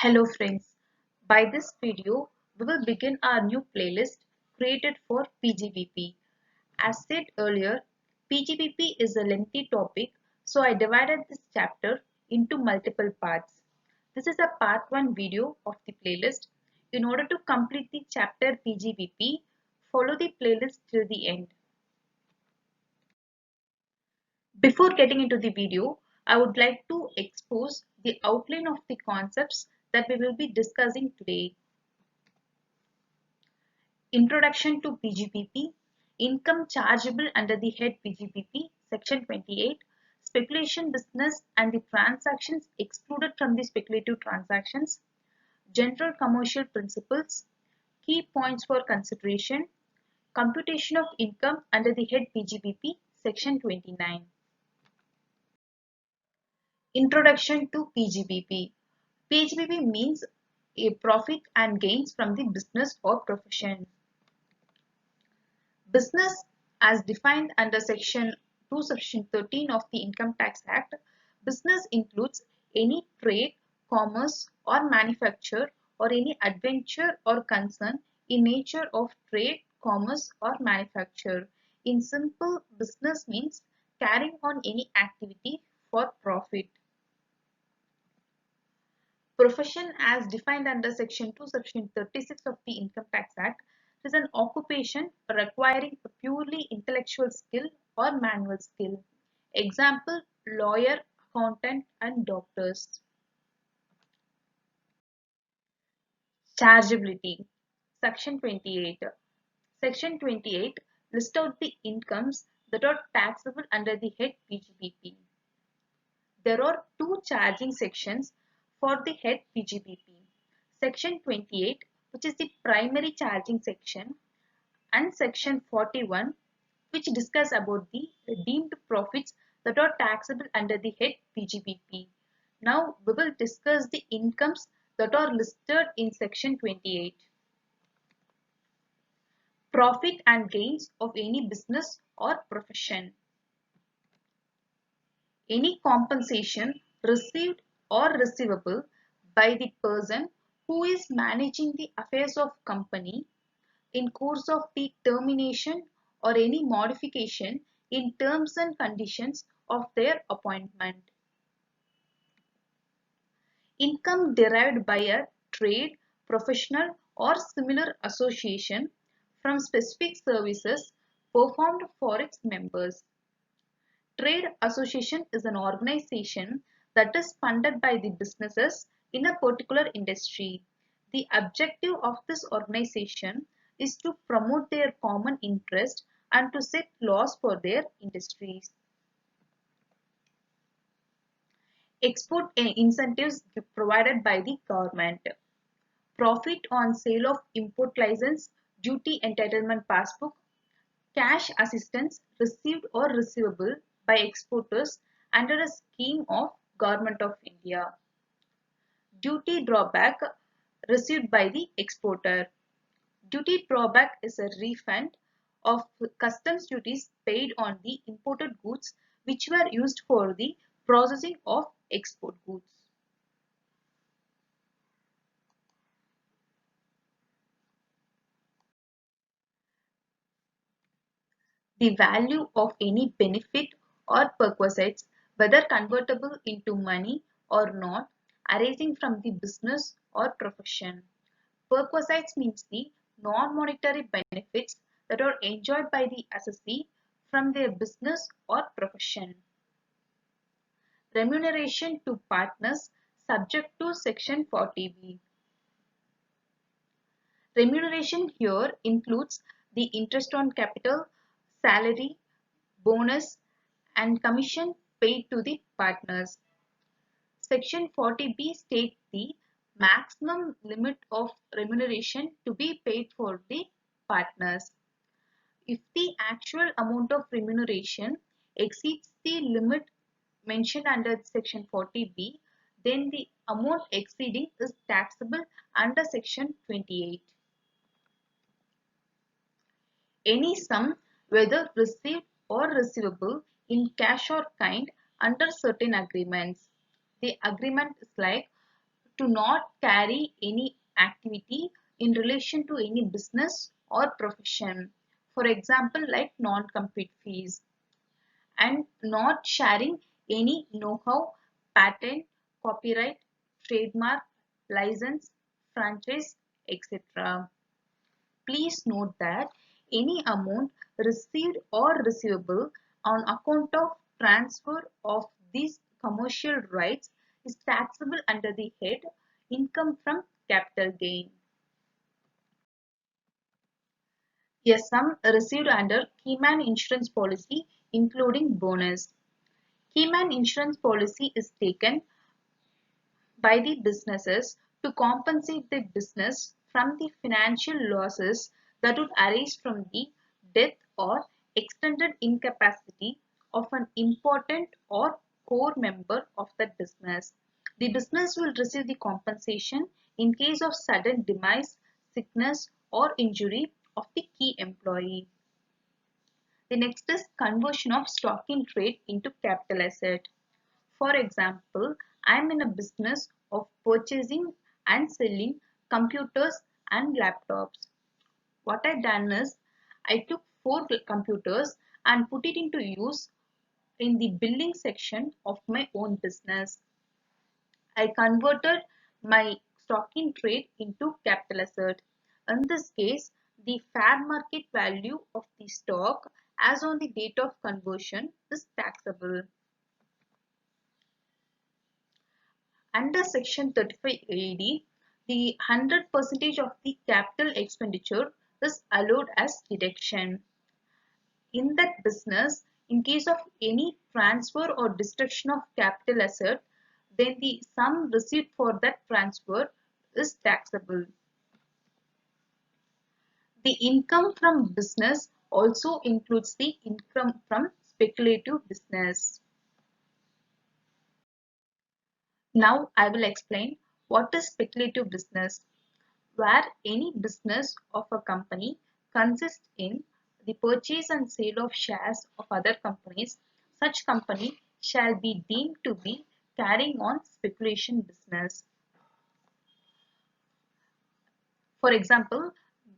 Hello friends, by this video we will begin our new playlist created for PGBP. As said earlier, PGBP is a lengthy topic, so I divided this chapter into multiple parts. This is a part 1 video of the playlist. In order to complete the chapter PGBP, follow the playlist till the end. Before getting into the video, I would like to expose the outline of the concepts that we will be discussing today. Introduction to PGBP, Income Chargeable under the head PGBP, Section 28, Speculation Business and the Transactions excluded from the speculative transactions, General Commercial Principles, Key Points for Consideration, Computation of Income under the head PGBP, Section 29. Introduction to PGBP. PGBP means a profit and gains from the business or profession. Business as defined under Section 2, Section 13 of the Income Tax Act, business includes any trade, commerce or manufacture or any adventure or concern in nature of trade, commerce or manufacture. In simple, business means carrying on any activity for profit. Profession as defined under Section 2, Section 36 of the Income Tax Act is an occupation requiring a purely intellectual skill or manual skill. Example, lawyer, accountant and doctors. Chargeability. Section 28. Section 28 lists out the incomes that are taxable under the head PGBP. There are two charging sections for the head PGBP. Section 28, which is the primary charging section, and Section 41, which discuss about the redeemed profits that are taxable under the head PGBP. Now we will discuss the incomes that are listed in Section 28. Profit and gains of any business or profession. Any compensation received or receivable by the person who is managing the affairs of company in course of the termination or any modification in terms and conditions of their appointment. Income derived by a trade, professional or similar association from specific services performed for its members. Trade association is an organization that is funded by the businesses in a particular industry. The objective of this organization is to promote their common interest and to set laws for their industries. Export incentives provided by the government. Profit on sale of import license, duty entitlement passbook, cash assistance received or receivable by exporters under a scheme of Government of India. Duty drawback received by the exporter. Duty drawback is a refund of customs duties paid on the imported goods which were used for the processing of export goods. The value of any benefit or perquisites, whether convertible into money or not, arising from the business or profession. Perquisites means the non-monetary benefits that are enjoyed by the assessee from their business or profession. Remuneration to partners subject to Section 40B. Remuneration here includes the interest on capital, salary, bonus and commission paid to the partners. Section 40B states the maximum limit of remuneration to be paid for the partners. If the actual amount of remuneration exceeds the limit mentioned under Section 40B, then the amount exceeding is taxable under Section 28. Any sum, whether received or receivable in cash or kind under certain agreements. The agreement is like to not carry any activity in relation to any business or profession. For example, like non-compete fees, and not sharing any know-how, patent, copyright, trademark, license, franchise, etc. Please note that any amount received or receivable on account of transfer of these commercial rights is taxable under the head income from capital gain. A sum received under Keyman insurance policy including bonus. Keyman insurance policy is taken by the businesses to compensate the business from the financial losses that would arise from the death or extended incapacity of an important or core member of that business. The business will receive the compensation in case of sudden demise, sickness, or injury of the key employee. The next is conversion of stock in trade into capital asset. For example, I am in a business of purchasing and selling computers and laptops. What I done is I took 4 computers and put it into use in the billing section of my own business. I converted my stock in trade into capital asset. In this case, the fair market value of the stock as on the date of conversion is taxable. Under Section 35 AD, the 100% of the capital expenditure is allowed as deduction. In that business, in case of any transfer or destruction of capital asset, then the sum received for that transfer is taxable. The income from business also includes the income from speculative business. Now I will explain what is speculative business, where any business of a company consists in the purchase and sale of shares of other companies. Such company shall be deemed to be carrying on speculation business. For example,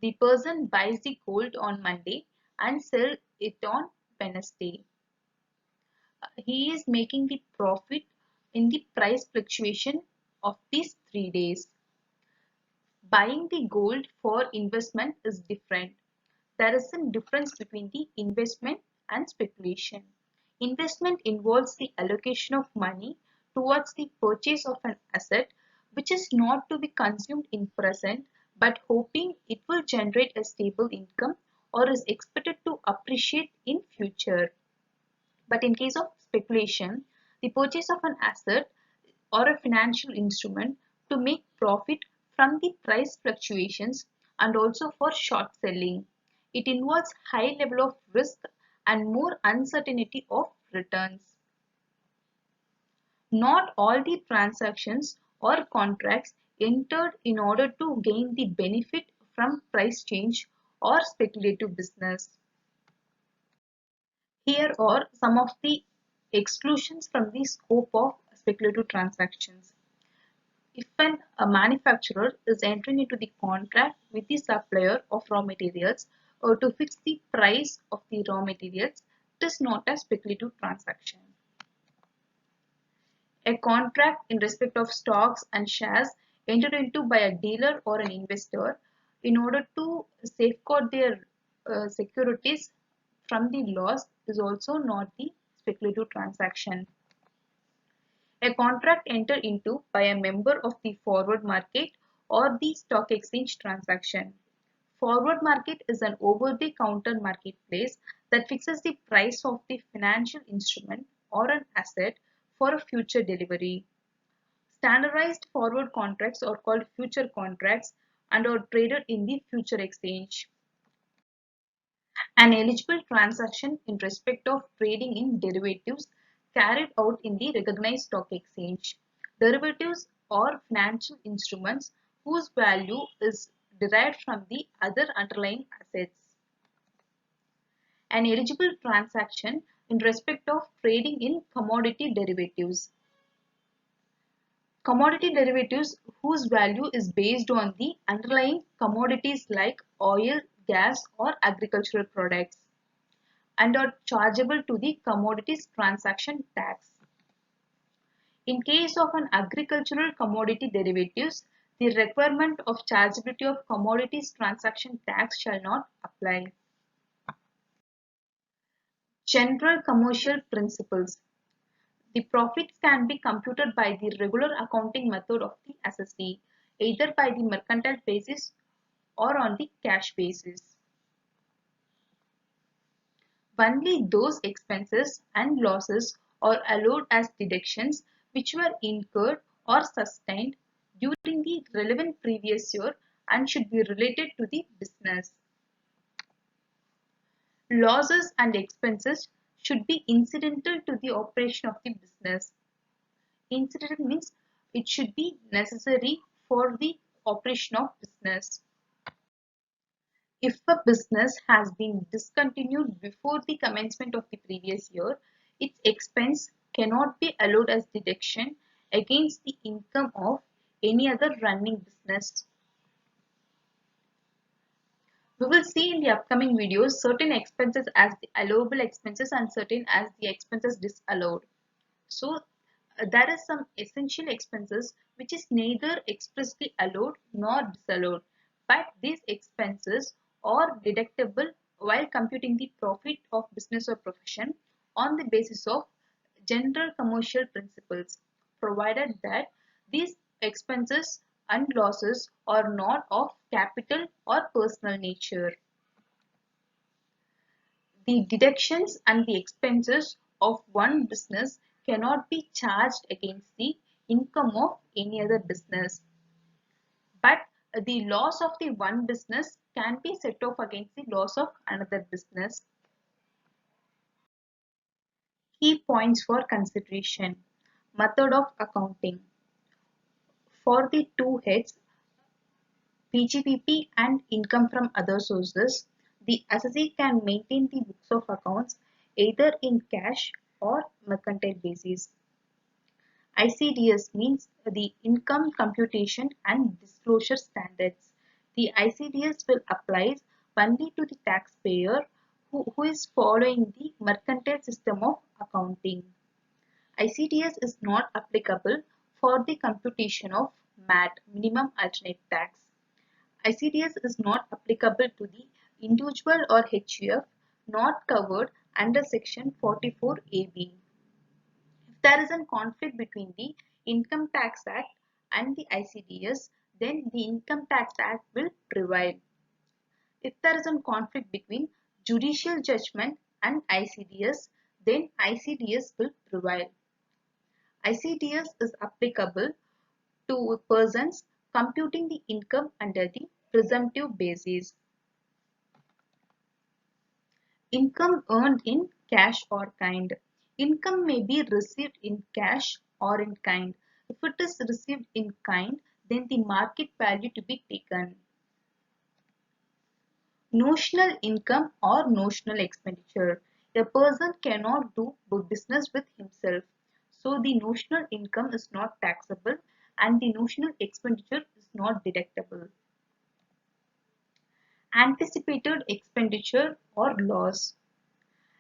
the person buys the gold on Monday and sells it on Wednesday. He is making the profit in the price fluctuation of these 3 days. Buying the gold for investment is different. There is a difference between the investment and speculation. Investment involves the allocation of money towards the purchase of an asset which is not to be consumed in present but hoping it will generate a stable income or is expected to appreciate in future. But in case of speculation, the purchase of an asset or a financial instrument to make profit from the price fluctuations and also for short selling. It involves high level of risk and more uncertainty of returns. Not all the transactions or contracts entered in order to gain the benefit from price change or speculative business. Here are some of the exclusions from the scope of speculative transactions. If a manufacturer is entering into the contract with the supplier of raw materials or to fix the price of the raw materials, it is not a speculative transaction. A contract in respect of stocks and shares entered into by a dealer or an investor in order to safeguard their securities from the loss is also not the speculative transaction. A contract entered into by a member of the forward market or the stock exchange transaction. Forward market is an over-the-counter marketplace that fixes the price of the financial instrument or an asset for a future delivery. Standardized forward contracts are called future contracts and are traded in the future exchange. An eligible transaction in respect of trading in derivatives carried out in the recognized stock exchange. Derivatives are financial instruments whose value is derived from the other underlying assets. An eligible transaction in respect of trading in commodity derivatives. Commodity derivatives whose value is based on the underlying commodities like oil, gas or agricultural products and are chargeable to the commodities transaction tax. In case of an agricultural commodity derivatives, the requirement of chargeability of commodities transaction tax shall not apply. General commercial principles. The profits can be computed by the regular accounting method of the assessee, either by the mercantile basis or on the cash basis. Only those expenses and losses are allowed as deductions which were incurred or sustained during the relevant previous year and should be related to the business. Losses and expenses should be incidental to the operation of the business. Incidental means it should be necessary for the operation of business. If a business has been discontinued before the commencement of the previous year, its expense cannot be allowed as deduction against the income of any other running business. We will see in the upcoming videos certain expenses as the allowable expenses and certain as the expenses disallowed. So there is some essential expenses which is neither expressly allowed nor disallowed, but these expenses are deductible while computing the profit of business or profession on the basis of general commercial principles, provided that these expenses and losses are not of capital or personal nature. The deductions and the expenses of one business cannot be charged against the income of any other business. But the loss of the one business can be set off against the loss of another business. Key points for consideration. Method of accounting. For the two heads, PGBP and income from other sources, the assessee can maintain the books of accounts either in cash or mercantile basis. ICDS means the Income Computation and Disclosure Standards. The ICDS will apply only to the taxpayer who is following the mercantile system of accounting. ICDS is not applicable for the computation of MAT, minimum alternate tax. ICDS is not applicable to the individual or HUF not covered under section 44AB. If there is a conflict between the Income Tax Act and the ICDS, then the Income Tax Act will prevail. If there is a conflict between judicial judgment and ICDS, then ICDS will prevail. ICDS is applicable to persons computing the income under the presumptive basis. Income earned in cash or kind. Income may be received in cash or in kind. If it is received in kind, then the market value to be taken. Notional income or notional expenditure. A person cannot do business with himself. So the notional income is not taxable and the notional expenditure is not deductible. Anticipated expenditure or loss.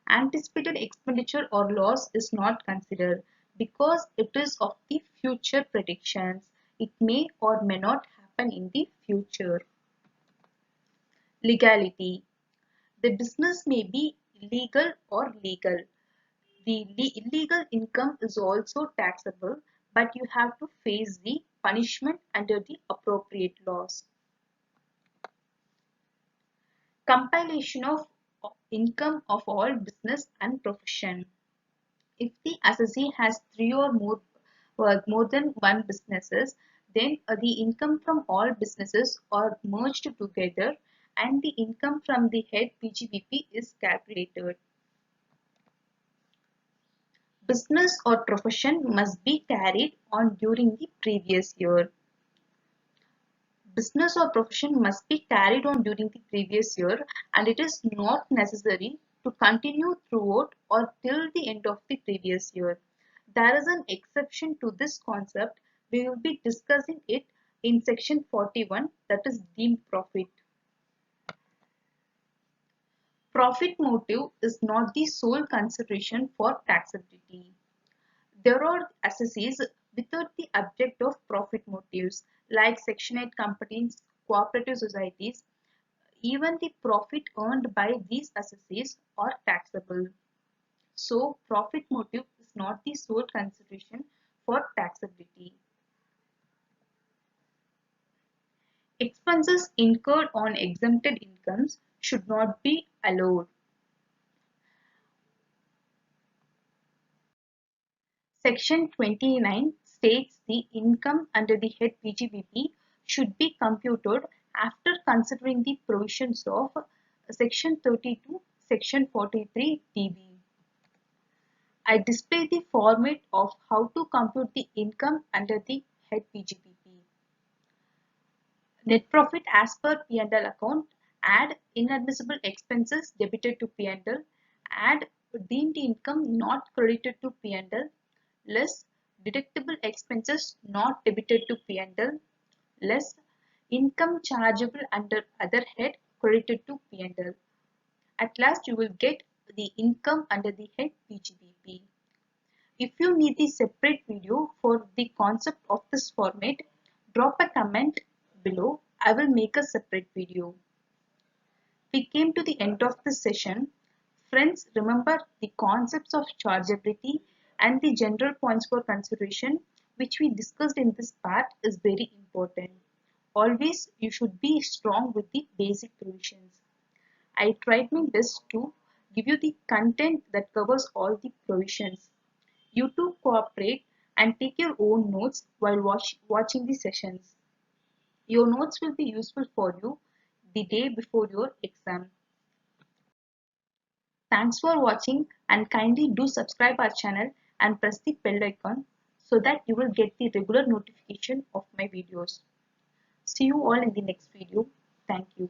Anticipated expenditure or loss is not considered because it is of the future predictions. It may or may not happen in the future. Legality. The business may be illegal or legal. The illegal income is also taxable, but you have to face the punishment under the appropriate laws. Compilation of income of all business and profession. If the assessee has three or more than one businesses, then the income from all businesses are merged together and the income from the head PGBP is calculated. Business or profession must be carried on during the previous year. Business or profession must be carried on during the previous year and it is not necessary to continue throughout or till the end of the previous year. There is an exception to this concept We will be discussing it in section 41, that is deemed profit. Profit motive is not the sole consideration for taxability. There are assessees without the object of profit motives like Section 8 companies, cooperative societies. Even the profit earned by these assessees are taxable. So, profit motive is not the sole consideration for taxability. Expenses incurred on exempted incomes should not be allowed. Section 29 states the income under the head PGBP should be computed after considering the provisions of Section 32, Section 43 DB. I display the format of how to compute the income under the head PGBP. Net profit as per P&L account, add inadmissible expenses debited to P&L, add deemed income not credited to P&L, less deductible expenses not debited to P&L, less income chargeable under other head credited to P&L. At last you will get the income under the head PGBP. If you need the separate video for the concept of this format, drop a comment below. I will make a separate video. We came to the end of this session. Friends, remember the concepts of chargeability and the general points for consideration which we discussed in this part is very important. Always you should be strong with the basic provisions. I tried my best to give you the content that covers all the provisions. You too cooperate and take your own notes while watching the sessions. Your notes will be useful for you the day before your exam. Thanks for watching and kindly do subscribe our channel and press the bell icon so that you will get the regular notification of my videos. See you all in the next video. Thank you.